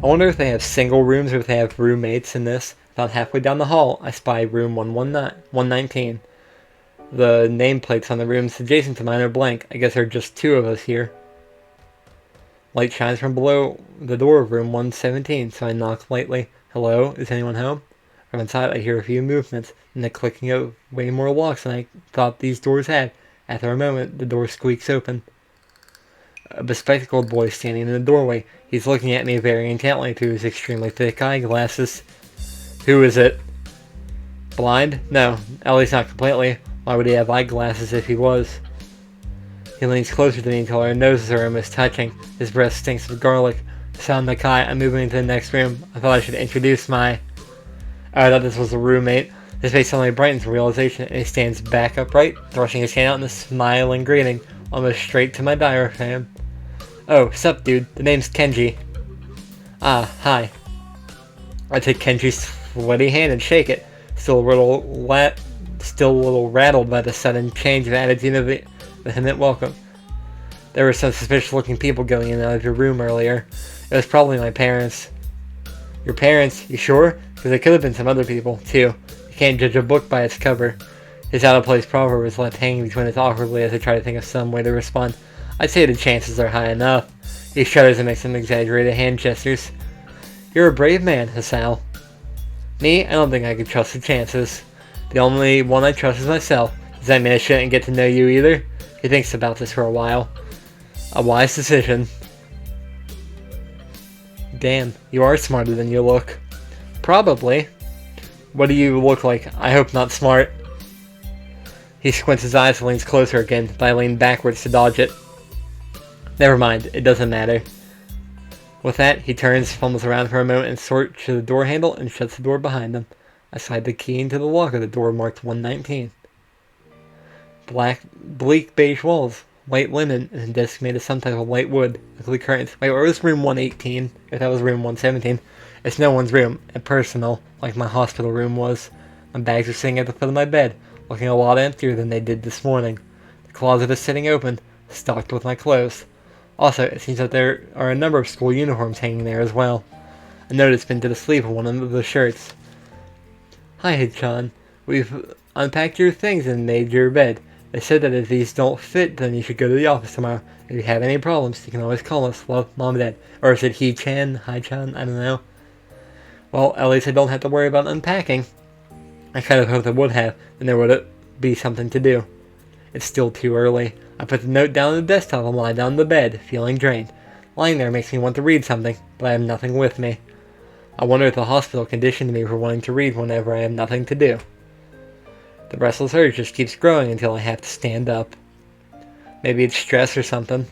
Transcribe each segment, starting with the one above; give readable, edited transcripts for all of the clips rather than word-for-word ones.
I wonder if they have single rooms or if they have roommates in this. About halfway down the hall, I spy room 119. The nameplates on the rooms adjacent to mine are blank. I guess there are just two of us here. Light shines from below the door of room 117, so I knock lightly. Hello, is anyone home? From inside, I hear a few movements and the clicking of way more locks than I thought these doors had. After a moment, the door squeaks open. A bespectacled boy standing in the doorway. He's looking at me very intently through his extremely thick eyeglasses. Who is it? Blind? No, at least not completely. Why would he have eyeglasses if he was? He leans closer to me until our noses are almost touching. His breath stinks of garlic. Sound Nakai, I'm moving into the next room. I thought I should introduce my... I thought this was a roommate. His face suddenly brightens with realization, and he stands back upright, thrusting his hand out in a smiling greeting, almost straight to my diaphragm. Oh, sup, dude. The name's Kenji. Ah, hi. I take Kenji's sweaty hand and shake it, still a little rattled by the sudden change of attitude of the vehement welcome. There were some suspicious-looking people going in and out of your room earlier. It was probably my parents. Your parents? You sure? Because it could have been some other people, too. You can't judge a book by its cover. His out-of-place proverb was left hanging between us awkwardly as I try to think of some way to respond. I'd say the chances are high enough. He shudders and makes some exaggerated hand gestures. You're a brave man, Hasao. Me? I don't think I could trust the chances. The only one I trust is myself. Does that mean I shouldn't get to know you either? He thinks about this for a while. A wise decision. Damn, you are smarter than you look. Probably. What do you look like? I hope not smart. He squints his eyes and leans closer again, but I lean backwards to dodge it. Never mind, it doesn't matter. With that, he turns, fumbles around for a moment, and sorts to the door handle and shuts the door behind him. I slide the key into the lock of the door marked 119. Bleak beige walls, white linen, and a desk made of some type of light wood, ugly curtains. Wait, where was room 118? If that was room 117. It's no one's room, and personal, like my hospital room was. My bags are sitting at the foot of my bed, looking a lot emptier than they did this morning. The closet is sitting open, stocked with my clothes. Also, it seems that there are a number of school uniforms hanging there as well. A note has been to the sleeve of one of the shirts. Hi, Hichan. We've unpacked your things and made your bed. They said that if these don't fit, then you should go to the office tomorrow. If you have any problems, you can always call us. Love, Mom and Dad. Or is it Hi-chan? I don't know. Well, at least I don't have to worry about unpacking. I kind of hoped I would have, and there would be something to do. It's still too early. I put the note down on the desktop and lie down on the bed, feeling drained. Lying there makes me want to read something, but I have nothing with me. I wonder if the hospital conditioned me for wanting to read whenever I have nothing to do. The restless urge just keeps growing until I have to stand up. Maybe it's stress or something.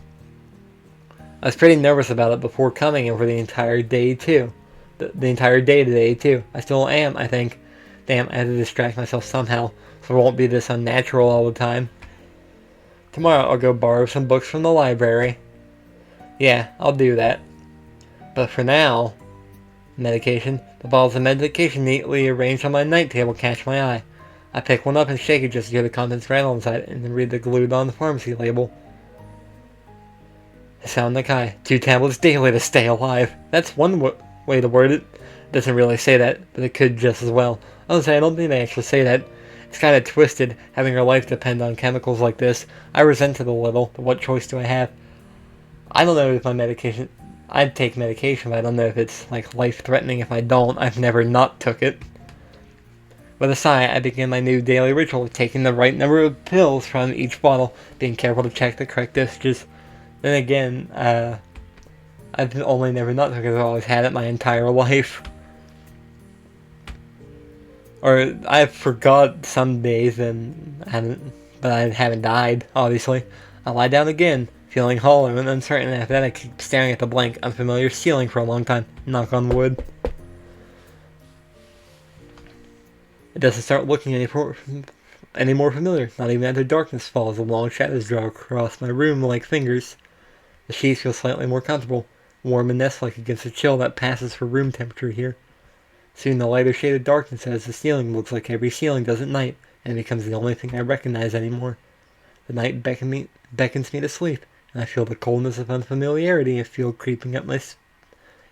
I was pretty nervous about it before coming in for the entire day too. The entire day today too. I still am, I think. Damn, I have to distract myself somehow, so it won't be this unnatural all the time. Tomorrow I'll go borrow some books from the library. Yeah, I'll do that. But for now... Medication. The bottles of medication neatly arranged on my night table catch my eye. I pick one up and shake it just to hear the contents rattle inside it, and then read the glued-on pharmacy label. Sound Nakai. 2 tablets daily to stay alive. That's one way to word it. It doesn't really say that, but it could just as well. I don't think they actually say that. It's kind of twisted, having your life depend on chemicals like this. I resent it a little, but what choice do I have? I don't know if my medication... I'd take medication, but I don't know if it's, like, life-threatening if I don't. I've never not took it. With a sigh, I begin my new daily ritual of taking the right number of pills from each bottle, being careful to check the correct dosages. Then again, I've only never not took it, I've always had it my entire life. Or, I forgot some days, but I haven't died, obviously. I lie down again, feeling hollow and uncertain, and after that I keep staring at the blank, unfamiliar ceiling for a long time. Knock on wood. It doesn't start looking any more familiar, not even after darkness falls, the long shadows draw across my room like fingers. The sheets feel slightly more comfortable, warm and nest-like against the chill that passes for room temperature here. Soon the lighter shade of darkness as the ceiling looks like every ceiling does at night, and it becomes the only thing I recognize anymore. The night beckons me to sleep, and I feel the coldness of unfamiliarity and feel creeping up my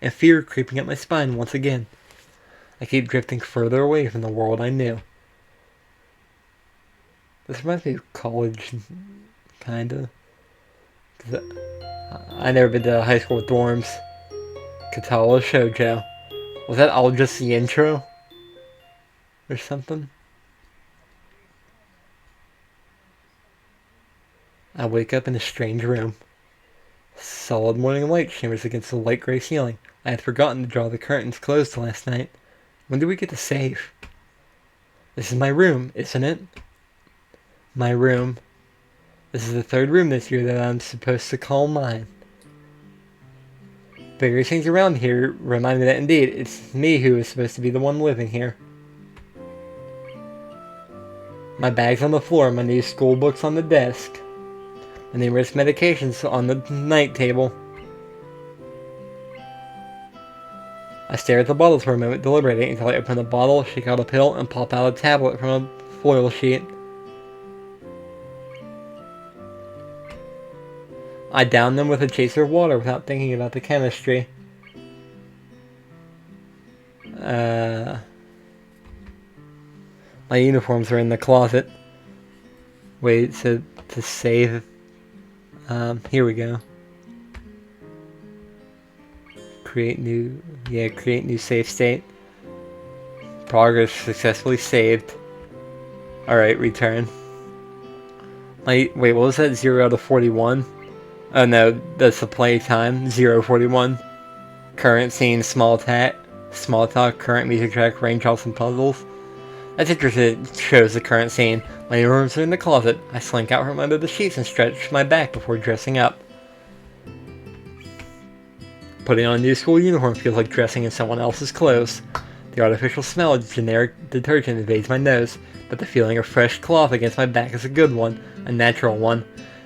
and fear creeping up my spine once again. I keep drifting further away from the world I knew. This reminds me of college, kinda. I never been to high school with dorms. Katawa Shoujo. Was that all just the intro? Or something? I wake up in a strange room. Solid morning light shimmers against the light gray ceiling. I had forgotten to draw the curtains closed last night. When did we get to save? This is my room, isn't it? My room. This is the third room this year that I'm supposed to call mine. Various things around here remind me that indeed it's me who is supposed to be the one living here. My bag's on the floor, my new school books on the desk. My numerous medications on the night table. I stare at the bottles for a moment, deliberating until I open the bottle, shake out a pill, and pop out a tablet from a foil sheet. I down them with a chaser of water without thinking about the chemistry. My uniforms are in the closet. Wait, so to save. Here we go. Create new save state. Progress successfully saved. Alright, return. Wait, what was that? 0 out of 41? Oh no, that's the play time. 0:41. Current scene, small talk, current music track, raindrops and puzzles. That's interesting. It shows the current scene. My uniforms are in the closet. I slink out from under the sheets and stretch my back before dressing up. Putting on a new school uniform feels like dressing in someone else's clothes. The artificial smell of generic detergent invades my nose, but the feeling of fresh cloth against my back is a good one, a natural one.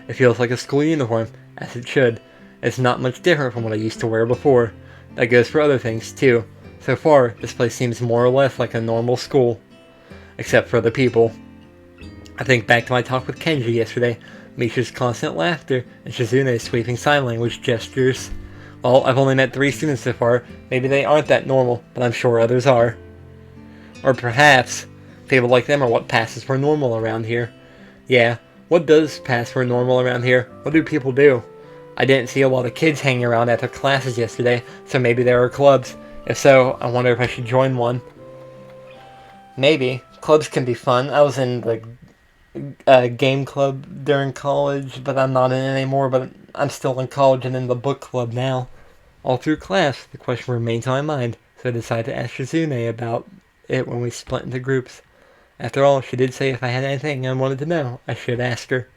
It feels like a school uniform, as it should. It's not much different from what I used to wear before. That goes for other things, too. So far, this place seems more or less like a normal school. Except for the people. I think back to my talk with Kenji yesterday, Misha's constant laughter, and Shizune's sweeping sign language gestures. Well, I've only met 3 students so far. Maybe they aren't that normal, but I'm sure others are. Or perhaps, people like them are what passes for normal around here. Yeah, what does pass for normal around here? What do people do? I didn't see a lot of kids hanging around after classes yesterday, so maybe there are clubs. If so, I wonder if I should join one. Maybe. Clubs can be fun. I was in the game club during college, but I'm not in it anymore, but I'm still in college and in the book club now. All through class, the question remains on my mind, so I decided to ask Shizune about it when we split into groups. After all, she did say if I had anything I wanted to know, I should ask her.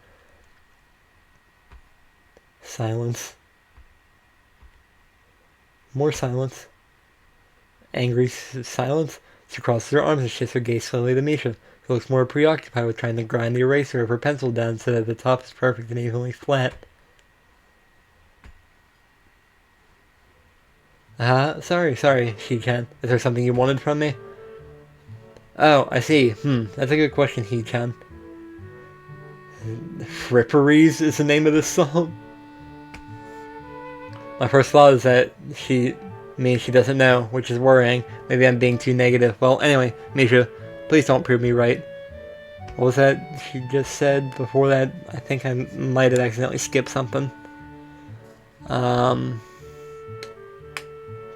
Silence. More silence. Angry silence. She crosses her arms and shifts her gaze slowly to Misha, who looks more preoccupied with trying to grind the eraser of her pencil down so that the top is perfect and evenly flat. Sorry, Shi-chan. Is there something you wanted from me? Oh, I see. That's a good question, He-chan. Fripperies is the name of this song? My first thought is that she doesn't know, which is worrying. Maybe I'm being too negative. Well, anyway, Misha, please don't prove me right. What was that she just said before that? I think I might have accidentally skipped something.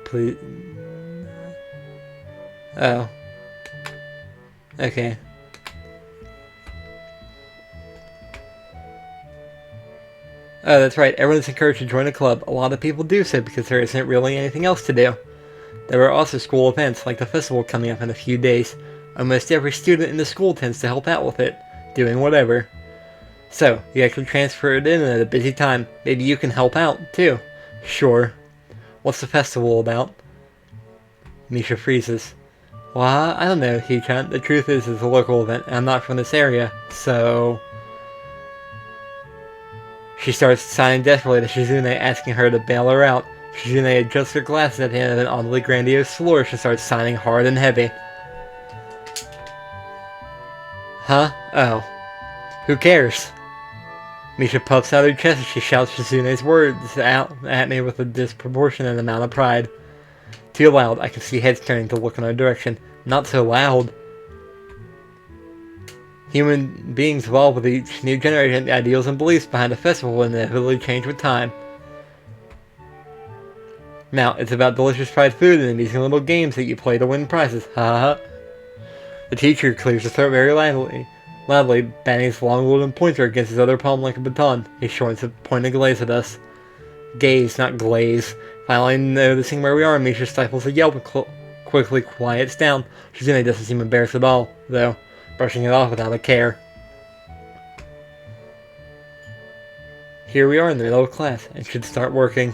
Please. Oh. Okay. Oh, that's right. Everyone's encouraged to join a club. A lot of people do so because there isn't really anything else to do. There are also school events, like the festival coming up in a few days. Almost every student in the school tends to help out with it, doing whatever. So, you actually transferred in at a busy time. Maybe you can help out, too. Sure. What's the festival about? Misha freezes. Well, I don't know, He-chan. The truth is, it's a local event, and I'm not from this area, so... She starts signing desperately to Shizune, asking her to bail her out. Shizune adjusts her glasses at the end of an oddly grandiose flourish and starts signing hard and heavy. Huh? Oh. Who cares? Misha puffs out her chest as she shouts Shizune's words out at me with a disproportionate amount of pride. too loud. I can see heads turning to look in our direction. Not so loud. Human beings evolve with each new generation. The ideals and beliefs behind a festival will inevitably change with time. Now, it's about delicious fried food and amusing little games that you play to win prizes. Ha ha. The teacher clears his throat very loudly, banging his long wooden pointer against his other palm like a baton. He shortens a pointed gaze at us. Gaze, not glaze. Finally noticing where we are, Misha stifles a yelp and quickly quiets down. Shizune doesn't seem embarrassed at all, though, brushing it off without a care. Here we are in the middle of class, and should start working.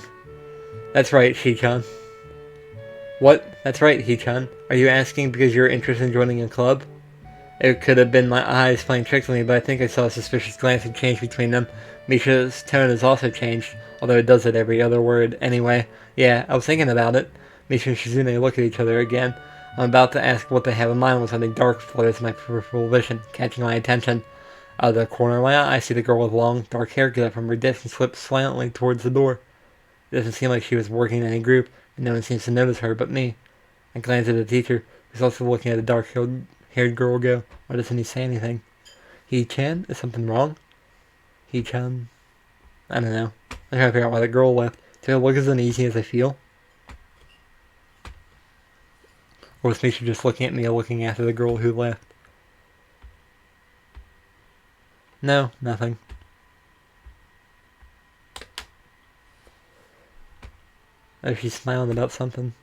That's right, Shi-chan. What? That's right, He-chan. Are you asking because you're interested in joining a club? It could have been my eyes playing tricks on me, but I think I saw a suspicious glance and change between them. Misha's tone has also changed, although it does at every other word. Anyway, yeah, I was thinking about it. Misha and Shizune look at each other again. I'm about to ask what they have in mind when something dark flutters in my peripheral vision, catching my attention. Out of the corner of my eye, I see the girl with long, dark hair get up from her desk and slip silently towards the door. It doesn't seem like she was working in any group, and no one seems to notice her but me. I glance at the teacher, who's also looking at the dark-haired girl go. Why doesn't he say anything? He-chan? Is something wrong? He-chan? I don't know. I'm trying to figure out why the girl left. Do I look as uneasy as I feel? Or was Misha just looking at me looking after the girl who left? No, nothing. Oh, she's smiling about something.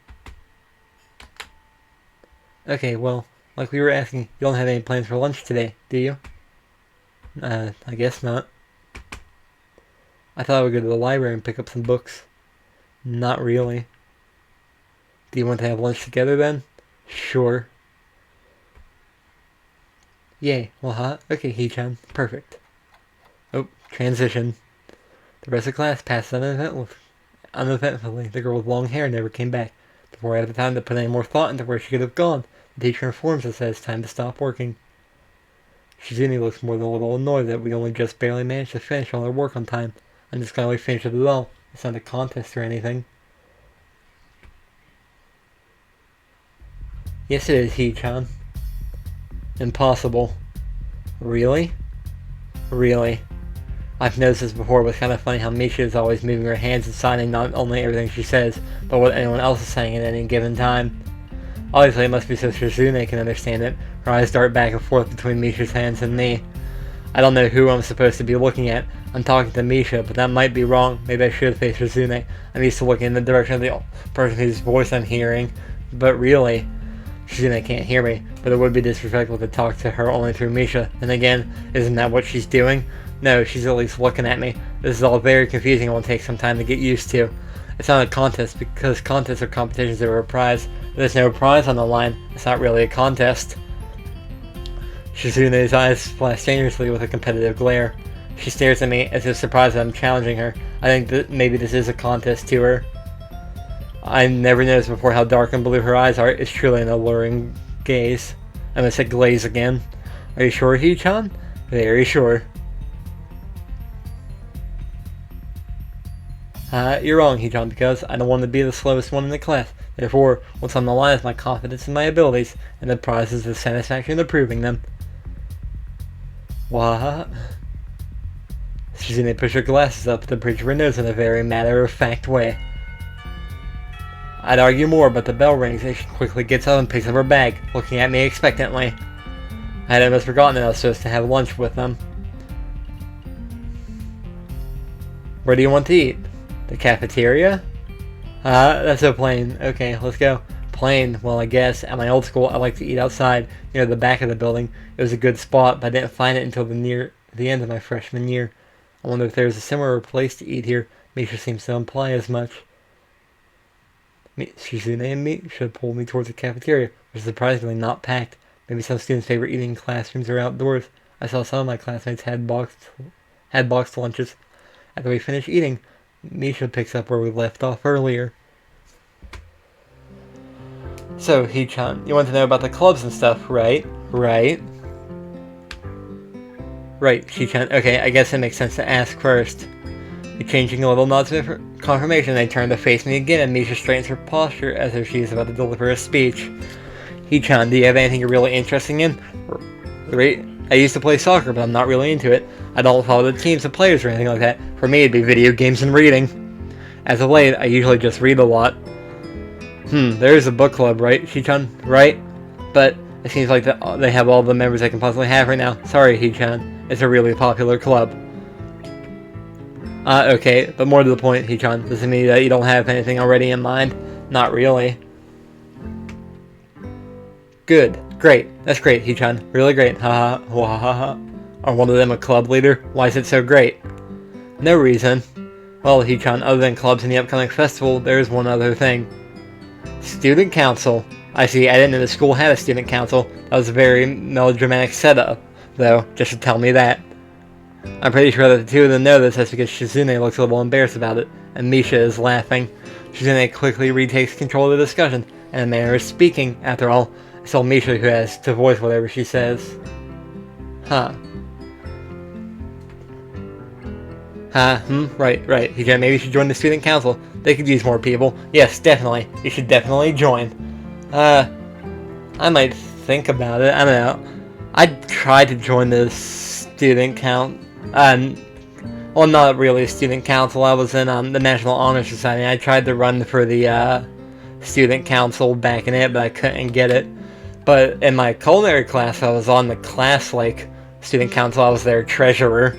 Okay, well, like we were asking, you don't have any plans for lunch today, do you? I guess not. I thought I would go to the library and pick up some books. Not really. Do you want to have lunch together then? Sure. Yay, well, huh? Okay, He-chan. Perfect. Oh, transition. The rest of class passed uneventfully. The girl with long hair never came back. Before I had the time to put any more thought into where she could have gone, the teacher informs us that it's time to stop working. Shizune looks more than a little annoyed that we only just barely managed to finish all our work on time. I'm just glad we finished it at all. It's not a contest or anything. Yes, it is, He-chan. Impossible. Really? Really. I've noticed this before, but it's kind of funny how Misha is always moving her hands and signing not only everything she says, but what anyone else is saying at any given time. Obviously, it must be so Shizune can understand it. Her eyes dart back and forth between Misha's hands and me. I don't know who I'm supposed to be looking at. I'm talking to Misha, but that might be wrong. Maybe I should face Shizune. I'm used to looking in the direction of the person whose voice I'm hearing. But really, Shizune can't hear me, but it would be disrespectful to talk to her only through Misha. And again, isn't that what she's doing? No, she's at least looking at me. This is all very confusing and will take some time to get used to. It's not a contest, because contests are competitions that are a prize. If there's no prize on the line, it's not really a contest. Shizune's eyes flash dangerously with a competitive glare. She stares at me as if surprised that I'm challenging her. I think that maybe this is a contest to her. I never noticed before how dark and blue her eyes are. It's truly an alluring gaze. I almost said glaze again. Are you sure, He-chan? Very sure. You're wrong, He-chan, because I don't want to be the slowest one in the class. Therefore, what's on the line is my confidence in my abilities, and the prize is the satisfaction of proving them. What? Shizune pushed her glasses up to the bridge of her nose in a very matter-of-fact way. I'd argue more, but the bell rings and she quickly gets up and picks up her bag, looking at me expectantly. I had almost forgotten that I was supposed to have lunch with them. Where do you want to eat? The cafeteria? That's so plain. Okay, let's go. Plain, well I guess. At my old school, I like to eat outside, near the back of the building. It was a good spot, but I didn't find it until near the end of my freshman year. I wonder if there's a similar place to eat here. Misha seems to imply as much. Shizune and me should pull me towards the cafeteria, which is surprisingly not packed. Maybe some students' favorite eating classrooms are outdoors. I saw some of my classmates had boxed lunches. After we finish eating, Misha picks up where we left off earlier. So, He-chan, you want to know about the clubs and stuff, right? Right, She-chan. Okay, I guess it makes sense to ask first. The changing a little nod to her confirmation, they turn to face me again, and Misha straightens her posture as if she's about to deliver a speech. Hee-chan, do you have anything you're really interested in? Right? I used to play soccer, but I'm not really into it. I don't follow the teams of players or anything like that. For me, it'd be video games and reading. As of late, I usually just read a lot. There's a book club, right, Hee-chan? Right? But it seems like they have all the members they can possibly have right now. Sorry, Hee-chan. It's a really popular club. Okay, but more to the point, Hee-chan. Does it mean that you don't have anything already in mind? Not really. Good. Great. That's great, Hee-chan. Really great. Haha. Wahaha. Are one of them a club leader? Why is it so great? No reason. Well, Hee-chan, other than clubs in the upcoming festival, there is one other thing. Student council. I see, I didn't know the school had a student council. That was a very melodramatic setup, though, just to tell me that. I'm pretty sure that the two of them know this, that's because Shizune looks a little embarrassed about it, and Misha is laughing. Shizune quickly retakes control of the discussion, and the manner of speaking, after all, it's all Misha who has to voice whatever she says. Right. Hee-chan, maybe you should join the student council. They could use more people. Yes, definitely. You should definitely join. I might think about it. I don't know. I tried to join the student well, not really a student council. I was in the National Honor Society. I tried to run for the student council back in it, but I couldn't get it. But in my culinary class, I was on the class, student council. I was their treasurer.